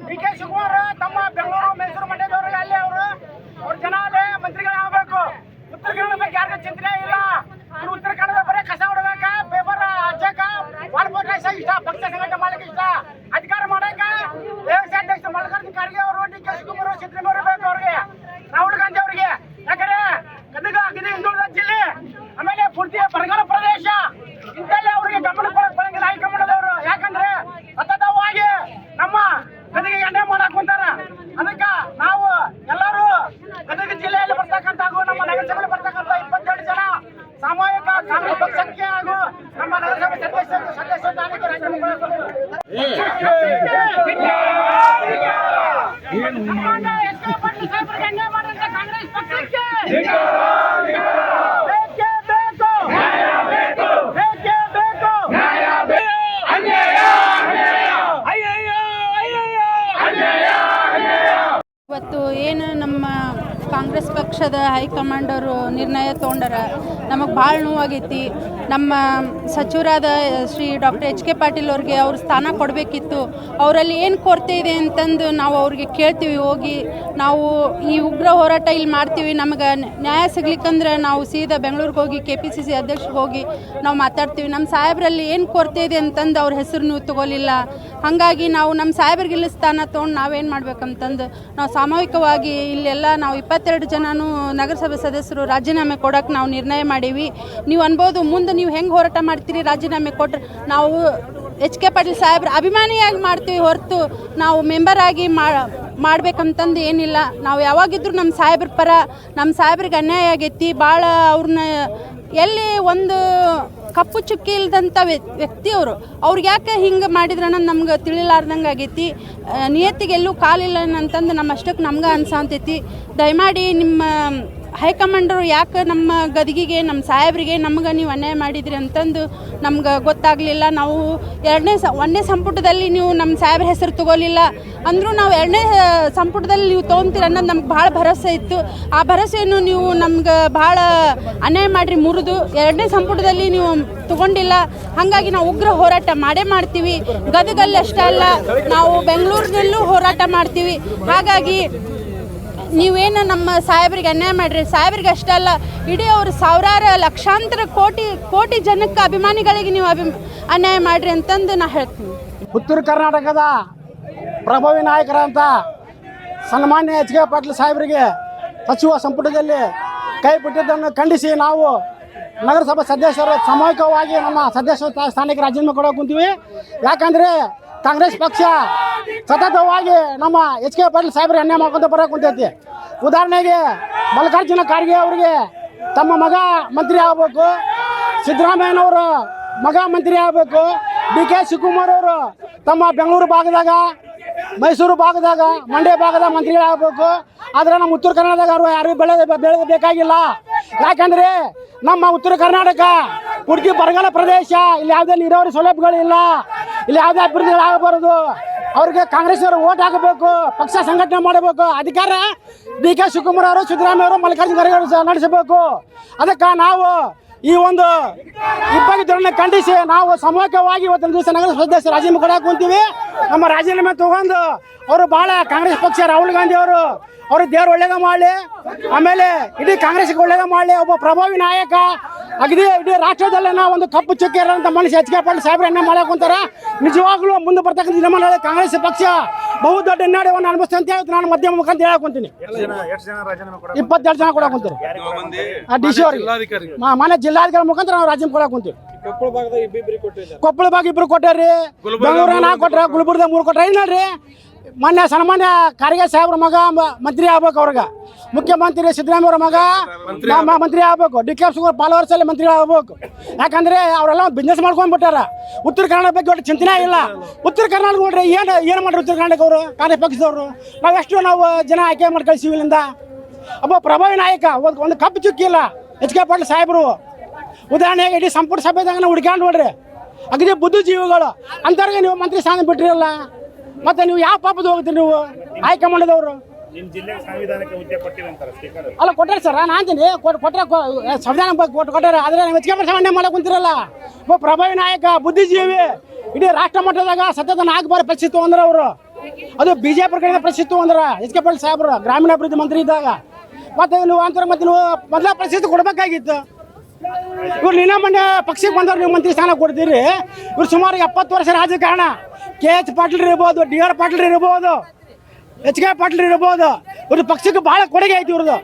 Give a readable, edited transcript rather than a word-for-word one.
ಡಿ.ಕೆ. ಶಿವಕುಮಾರ್ ತಮ್ಮ ಬೆಂಗಳೂರು ಮೈಸೂರು ಮಂಡ್ಯದವ್ರಿಗೆ ಅಲ್ಲಿ ಅವ್ರ ಜನ ಅಲ್ಲೇ ಮಂತ್ರಿಗಳಾಗಬೇಕು. ಉತ್ತರ ಕನ್ನಡ ಬಗ್ಗೆ ಯಾರಿಗೂ ಚಿಂತನೆ ಇಲ್ಲ. ಉತ್ತರ ಕನ್ನಡ ಬರೀ ಕಸ ಹೊಡಬೇಕ, ಪೇಪರ್ ಹಚ್ಚಕ, ಮಾಡ್ಬೋದ ಇಷ್ಟ, ಪಕ್ಷ ಸಂಘಟನೆ ಮಾಡಕ್ಕೆ ಇಷ್ಟ, ಅಧಿಕಾರ ಮಾಡಕ ವ್ಯವಸಾಯ ಅಧ್ಯಕ್ಷ ಮಲ್ಲಿಕಾರ್ಜುನ ಖರ್ಗೆ ಅವರು, ಡಿ.ಕೆ. ಶಿವಕುಮಾರ್, ಸಿದ್ದರಾಮಯ್ಯ ಬೇಕು ಅವ್ರಿಗೆ, ರಾಹುಲ್ ಗಾಂಧಿ ಅವರಿಗೆ. ಯಾಕಂದ್ರೆ ಗದಗ ಹಿಂದುಳಿದ ಜಿಲ್ಲೆ, ಆಮೇಲೆ ಪೂರ್ತಿ ಬರಗಾಲ ಪ್ರದೇಶ, ಇಂತಲ್ಲೇ ಅವರಿಗೆ ಗಮನ ಕೊಡಂಗಿಲ್ಲ ಹೈಕಮಾಂಡದವರು. ಯಾಕಂದ್ರೆ ಸತತವಾಗಿ ನಮ್ಮ ಗದಗಿಗೆ ಎಣ್ಣೆ ಮಾಡಕ್ ಕುಂತಾರ. ಅದಕ್ಕ ನಾವು ಎಲ್ಲರೂ ಗದಗ ಜಿಲ್ಲೆಯಲ್ಲಿ ಬರ್ತಕ್ಕಂಥ ಹಾಗೂ ನಮ್ಮ ನಗರಸಭೆಯಲ್ಲಿ ಬರ್ತಕ್ಕಂಥ 22 ಜನ ಸಾಮೂಹಿಕ ಕಾಂಗ್ರೆಸ್ ಪಕ್ಷಕ್ಕೆ ಹಾಗೂ ನಮ್ಮ ನಗರಸಭೆ ಸದಸ್ಯ ಸ್ಥಾನಕ್ಕೆ ರಾಜೀನಾಮೆ ಕಾಂಗ್ರೆಸ್ ಪಕ್ಷಕ್ಕೆ ಇವತ್ತು ಏನು ನಮ್ಮ ಕಾಂಗ್ರೆಸ್ ಪಕ್ಷದ ಹೈಕಮಾಂಡ್ ಅವರು ನಿರ್ಣಯ ತೊಗೊಂಡಾರ, ನಮಗೆ ಭಾಳ ನೋವಾಗೈತಿ. ನಮ್ಮ ಸಚಿವರಾದ ಶ್ರೀ ಡಾಕ್ಟರ್ H.K. ಪಾಟೀಲ್ ಅವ್ರಿಗೆ ಅವ್ರ ಸ್ಥಾನ ಕೊಡಬೇಕಿತ್ತು. ಅವರಲ್ಲಿ ಏನು ಕೊರತೆ ಇದೆ ಅಂತಂದು ನಾವು ಅವ್ರಿಗೆ ಕೇಳ್ತೀವಿ. ಹೋಗಿ ನಾವು ಈ ಉಗ್ರ ಹೋರಾಟ ಇಲ್ಲಿ ಮಾಡ್ತೀವಿ, ನಮಗೆ ನ್ಯಾಯ ಸಿಗ್ಲಿಕ್ಕಂದ್ರೆ ನಾವು ಸೀದಾ ಬೆಂಗಳೂರಿಗೆ ಹೋಗಿ KPCC ಅಧ್ಯಕ್ಷರಿಗೆ ಹೋಗಿ ನಾವು ಮಾತಾಡ್ತೀವಿ. ನಮ್ಮ ಸಾಹೇಬರಲ್ಲಿ ಏನು ಕೊರತೆ ಇದೆ ಅಂತಂದು ಅವ್ರ ಹೆಸರು ನೀವು ತಗೋಲಿಲ್ಲ. ಹಾಗಾಗಿ ನಾವು ನಮ್ಮ ಸಾಹೇಬರಿಗಿಲ್ಲ ಸ್ಥಾನ ತೊಗೊಂಡು ನಾವೇನು ಮಾಡ್ಬೇಕಂತಂದು ನಾವು ಸಾಮೂಹಿಕವಾಗಿ ಇಲ್ಲೆಲ್ಲ ನಾವು 22 ಜನನೂ ನಗರಸಭೆ ಸದಸ್ಯರು ರಾಜೀನಾಮೆ ಕೊಡೋಕೆ ನಾವು ನಿರ್ಣಯ ಮಾಡೀವಿ. ನೀವು ಅನ್ಬೋದು ಮುಂದೆ ನೀವು ಹೆಂಗೆ ಹೋರಾಟ ಮಾಡ್ತೀರಿ, ರಾಜೀನಾಮೆ ಕೊಟ್ಟರೆ ನಾವು H.K. ಪಾಟೀಲ್ ಸಾಹೇಬ್ರ ಅಭಿಮಾನಿಯಾಗಿ ಮಾಡ್ತೀವಿ ಹೊರತು ನಾವು ಮೆಂಬರ್ ಆಗಿ ಮಾಡ್ಬೇಕಂತಂದು ಏನಿಲ್ಲ. ನಾವು ಯಾವಾಗಿದ್ರೂ ನಮ್ಮ ಸಾಹೇಬ್ರ ಪರ, ನಮ್ಮ ಸಾಹೇಬ್ರಿಗೆ ಅನ್ಯಾಯ ಆಗೈತಿ ಭಾಳ. ಅವ್ರನ್ನ ಎಲ್ಲಿ ಒಂದು ಕಪ್ಪು ಚುಕ್ಕಿ ಇಲ್ದಂಥ ವ್ಯಕ್ತಿ ಅವ್ರಿಗೆ ಯಾಕೆ ಹಿಂಗೆ ಮಾಡಿದ್ರೆ ಅನ್ನೋದು ನಮ್ಗೆ ತಿಳಿಲಾರ್ದಂಗೆ ಆಗೈತಿ. ನಿಯತ್ತಿಗೆಲ್ಲೂ ಕಾಲಿಲ್ಲ ಅಂತಂದು ನಮ್ಮ ಅಷ್ಟಕ್ಕೆ ನಮ್ಗೆ ಅನ್ಸಂತೈತಿ. ದಯಮಾಡಿ ನಿಮ್ಮ ಹೈಕಮಾಂಡರು ಯಾಕೆ ನಮ್ಮ ಗದಗಿಗೆ, ನಮ್ಮ ಸಾಹೇಬ್ರಿಗೆ, ನಮ್ಗೆ ನೀವು ಅನ್ಯಾಯ ಮಾಡಿದ್ರಿ ಅಂತಂದು ನಮ್ಗೆ ಗೊತ್ತಾಗಲಿಲ್ಲ. ನಾವು ಒಂದನೇ ಸಂಪುಟದಲ್ಲಿ ನೀವು ನಮ್ಮ ಸಾಹೇಬ್ರ ಹೆಸರು ತಗೋಲಿಲ್ಲ ಅಂದರೂ ನಾವು 2ನೇ ಸಂಪುಟದಲ್ಲಿ ನೀವು ತೊಗೊತೀರ ಅನ್ನೋದು ನಮ್ಗೆ ಭಾಳ ಭರವಸೆ ಇತ್ತು. ಆ ಭರವಸೆಯನ್ನು ನೀವು ನಮ್ಗೆ ಭಾಳ ಅನ್ಯಾಯ ಮಾಡಿರಿ, ಮುರಿದು 2ನೇ ಸಂಪುಟದಲ್ಲಿ ನೀವು ತಗೊಂಡಿಲ್ಲ. ಹಾಗಾಗಿ ನಾವು ಉಗ್ರ ಹೋರಾಟ ಮಾಡೇ ಮಾಡ್ತೀವಿ. ಗದಗಲ್ಲಿ ಅಷ್ಟೇ ಅಲ್ಲ, ನಾವು ಬೆಂಗಳೂರಿನಲ್ಲೂ ಹೋರಾಟ ಮಾಡ್ತೀವಿ. ಹಾಗಾಗಿ ನೀವೇನು ನಮ್ಮ ಸಾಹೇಬರಿಗೆ ಅನ್ಯಾಯ ಮಾಡಿರಿ, ಸಾಹೇಬರಿಗೆ ಅಷ್ಟೇ ಅಲ್ಲ, ಇಡೀ ಅವರು ಸಾವಿರಾರು ಲಕ್ಷಾಂತರ ಕೋಟಿ ಜನಕ್ಕೆ ಅಭಿಮಾನಿಗಳಿಗೆ ನೀವು ಅನ್ಯಾಯ ಮಾಡಿರಿ ಅಂತಂದು ನಾ ಹೇಳ್ತೀನಿ. ಉತ್ತರ ಕರ್ನಾಟಕದ ಪ್ರಭಾವಿ ನಾಯಕರಂತ ಸನ್ಮಾನ್ಯ H.K. ಪಾಟೀಲ್ ಸಾಹೇಬರಿಗೆ ಸಚಿವ ಸಂಪುಟದಲ್ಲಿ ಕೈ ಬಿಟ್ಟಿದ್ದನ್ನು ಖಂಡಿಸಿ ನಾವು ನಗರಸಭಾ ಸದಸ್ಯರು ಸಾಮೂಹಿಕವಾಗಿ ನಮ್ಮ ಸದಸ್ಯ ಸ್ಥಾನಕ್ಕೆ ರಾಜೀನಾಮೆ ಕೊಡೋಕೆ ಕುಂತೀವಿ. ಯಾಕಂದರೆ ಕಾಂಗ್ರೆಸ್ ಪಕ್ಷ ಸತತವಾಗಿ ನಮ್ಮ H.K. ಪಾಟೀಲ್ ಸಾಹೇಬ್ರಿಗೆ ಅನ್ಯಾಯ ಮಾಡ್ಕೊಂತ ಬರೋಕೆ ಕುಂತೈತಿ. ಉದಾಹರಣೆಗೆ ಮಲ್ಲಿಕಾರ್ಜುನ ಖರ್ಗೆ ಅವರಿಗೆ ತಮ್ಮ ಮಗ ಮಂತ್ರಿ ಆಗಬೇಕು, ಸಿದ್ದರಾಮಯ್ಯನವರು ಮಗ ಮಂತ್ರಿ ಆಗಬೇಕು, ಡಿ.ಕೆ. ಶಿವಕುಮಾರ್ ಅವರು ತಮ್ಮ ಬೆಂಗಳೂರು ಭಾಗದಾಗ, ಮೈಸೂರು ಭಾಗದಾಗ, ಮಂಡ್ಯ ಭಾಗದ ಮಂತ್ರಿಗಳಾಗಬೇಕು. ಆದರೆ ನಮ್ಮ ಉತ್ತರ ಕನ್ನಡದಾಗ ಅವರು ಯಾರು ಬೆಳೆಬೇಕಾಗಿಲ್ಲ. ಯಾಕಂದರೆ ನಮ್ಮ ಉತ್ತರ ಕರ್ನಾಟಕ ಪೂರ್ತಿ ಬರಗಾಲ ಪ್ರದೇಶ, ಇಲ್ಲಿ ಯಾವುದೇ ನೀರಾವರಿ ಸೌಲಭ್ಯಗಳಿಲ್ಲ, ಇಲ್ಲಿ ಯಾವುದೇ ಅಭಿವೃದ್ಧಿಗಳಾಗಬಾರದು. ಅವ್ರಿಗೆ ಕಾಂಗ್ರೆಸ್ ಅವರು ಓಟ್ ಹಾಕಬೇಕು, ಪಕ್ಷ ಸಂಘಟನೆ ಮಾಡಬೇಕು. ಅಧಿಕಾರ ಡಿ.ಕೆ. ಶಿವಕುಮಾರ್ ಅವರು, ಸಿದ್ದರಾಮಯ್ಯ ಅವರು, ಮಲ್ಲಿಕಾರ್ಜುನ ಖರ್ಗೆ ನಡೆಸಬೇಕು. ಅದಕ್ಕೆ ನಾವು ಈ ಒಂದು ಇಬ್ಬರಿದ್ದರನ್ನ ಖಂಡಿಸಿ ನಾವು ಸಾಮೂಹಿಕವಾಗಿ ಇವತ್ತಿನ ದಿವಸ ನಗರ ಸದಸ್ಯರು ರಾಜೀನಾಮೆ ಕೊಡಕ್ಕೆ ಕುಂತೀವಿ. ನಮ್ಮ ರಾಜೀನಾಮೆ ತಗೊಂಡು ಅವರು ಭಾಳ ಕಾಂಗ್ರೆಸ್ ಪಕ್ಷ ರಾಹುಲ್ ಗಾಂಧಿ ಅವರು ದೇವ್ರು ಒಳ್ಳೇದ ಮಾಡಲಿ, ಆಮೇಲೆ ಇಡೀ ಕಾಂಗ್ರೆಸ್ಗೆ ಒಳ್ಳೇದ ಮಾಡಲಿ. ಒಬ್ಬ ಪ್ರಭಾವಿ ನಾಯಕ, ಅಗದಿ ಇಡೀ ರಾಷ್ಟ್ರದಲ್ಲಿನ ಒಂದು ಕಪ್ಪು ಚುಕ್ಕಿ ಇರೋಂಥ ಮನುಷ್ಯ H.K. ಪಾಟೀಲ್ ಸಾಹೇಬ್ರು ಎಣ್ಣೆ ಮಾಡಕ್ಕೆ ಕುಂತಾರ. ನಿಜವಾಗ್ಲೂ ಮುಂದೆ ಬರ್ತಕ್ಕಂಥ ದಿನಮಾನಗಳಲ್ಲಿ ಕಾಂಗ್ರೆಸ್ ಪಕ್ಷ ಬಹುದೊಡ್ಡ ಹಿನ್ನಡೆಯನ್ನು ಅನುಭವಿಸ್ತಂತ ಅಂತ ಹೇಳಿ ನಾನು ಮಧ್ಯಮ ಮುಖಾಂತರ ಹೇಳಕ್ ಕುಂತೀನಿ. 22 ಜನ ಕೊಡಕ್ಕೆ ಕುಂತೀವಿ. DC ಅವ್ರಿಗೆ ಮಾನ್ಯ ಜಿಲ್ಲಾಧಿಕಾರಿ ಮುಖಾಂತರ ನಾವು ರಾಜೀನಾಮೆ ಕೊಡಕ್ಕೆ ಕುಂತೀವಿ. ಕೊಪ್ಪಳ ಭಾಗ 2 ಕೊಟ್ಟಾರ್ರಿ, ಬೆಂಗಳೂರಾಗ 4 ಕೊಟ್ರ, ಗುಲ್ಬರ್ಗದಾಗ 3 ಕೊಟ್ರ. ನೋಡ್ರಿ ಮಾನ್ಯ ಸನ್ಮಾನ್ಯ ಖರ್ಗೆ ಸಾಹೇಬ್ರ ಮಗ ಮಂತ್ರಿ ಆಗ್ಬೇಕು, ಅವ್ರಿಗೆ ಮುಖ್ಯಮಂತ್ರಿ ಸಿದ್ದರಾಮಯ್ಯ ಅವ್ರ ಮಗ ಮಂತ್ರಿ ಆಗ್ಬೇಕು, ಡಿ.ಕೆ. ಶಿವಕುಮಾರ್ ಪಾಲವರ್ಸಲ್ಲಿ ಮಂತ್ರಿ ಆಗ್ಬೇಕು. ಯಾಕಂದ್ರೆ ಅವರೆಲ್ಲ ಬಿಸ್ನೆಸ್ ಮಾಡ್ಕೊಂಡ್ಬಿಟ್ಟಾರ. ಉತ್ತರ ಕನ್ನಡ ಬಗ್ಗೆ ಒಟ್ಟು ಚಿಂತನೆ ಇಲ್ಲ. ಉತ್ತರ ಕರ್ನಾಟಕ ನೋಡ್ರಿ ಏನು ಮಾಡ್ರಿ ಉತ್ತರ ಕರ್ನಾಟಕ ಅವರು, ಕಾಂಗ್ರೆಸ್ ಪಕ್ಷದವರು. ನಾವು ಜನ ಆಯ್ಕೆ ಮಾಡಿ ಕಳಿಸಿವಿ ಇಲ್ಲಿಂದ. ಒಬ್ಬ ಪ್ರಭಾವಿ ನಾಯಕ, ಒಂದು ಕಪ್ಪು ಚುಕ್ಕಿ ಇಲ್ಲ H.K. ಪಾಟೀಲ್ ಸಾಹೇಬರು. ಉದಾಹರಣೆಗೆ ಇಡೀ ಸಂಪುಟ ಸಭೆದಾಗ ಹುಡುಕ್ಯಾನ್ ನೋಡ್ರಿ, ಅಗದಿ ಬುದ್ಧಿಜೀವಿಗಳು ಅಂಥವ್ರಿಗೆ ನೀವು ಮಂತ್ರಿ ಸ್ಥಾನ ಬಿಟ್ಟಿರಲ್ಲ. ಮತ್ತೆ ನೀವು ಯಾವ ಪಾಪದ ಹೋಗ್ತೀರಿ ನೀವು ಹೈಕಮಾಂಡದವರು? ಅಲ್ಲ ಕೊಟ್ಟಾರೆ ಸರ್, ನಾನು ಅಂತೀನಿ ಕೊಟ್ಟರೆ ಸಂವಿಧಾನ ಕೊಟ್ಟಾರೆ. ಆದರೆ ನಾವು H.K. ಪಾಟೀಲ್ ಸಾಹೇಬ್ ಮಾಡಕ್ಕೆ ಕುಂತಿರಲ್ಲ. ಒಬ್ಬ ಪ್ರಭಾವಿ ನಾಯಕ, ಬುದ್ಧಿಜೀವಿ, ಇಡೀ ರಾಷ್ಟ್ರ ಮಟ್ಟದಾಗ ಸತತ 4 ಬಾರಿ ಪ್ರಶಸ್ತಿ ತೊಗೊಂಡ್ರೆ ಅವರು. ಅದು BJP ಕಡೆಯಿಂದ ಪ್ರಶಸ್ತಿ ಅಂದ್ರೆ ಎಚ್ ಕೆ ಪಾಟೀಲ್ ಸಾಹೇಬ್ರು ಗ್ರಾಮೀಣಾಭಿವೃದ್ಧಿ ಮಂತ್ರಿ ಇದ್ದಾಗ. ಮತ್ತೆ ನೀವು ಅಂತರ ಮತ್ತೆ ನೀವು ಮೊದಲ ಪ್ರಶಸ್ತಿ ಕೊಡಬೇಕಾಗಿತ್ತು. ಇವ್ರು ನಿನ್ನ ಮೊನ್ನೆ ಪಕ್ಷಕ್ಕೆ ಬಂದವ್ರು ನೀವು ಮಂತ್ರಿ ಸ್ಥಾನ ಕೊಡ್ತೀರಿ. ಇವ್ರು ಸುಮಾರು 70 ವರ್ಷ ರಾಜಕಾರಣ. KH ಪಾಟೀಲ್ ಇರ್ಬೋದು, DR ಪಾಟೀಲ್ ಇರ್ಬೋದು, HK ಪಾಟೀಲ್ ಇರ್ಬೋದು. ಇವ್ರ ಪಕ್ಷಕ್ಕೆ ಭಾಳ ಕೊಡುಗೆ ಐತಿ ಇವ್ರದ್ದು.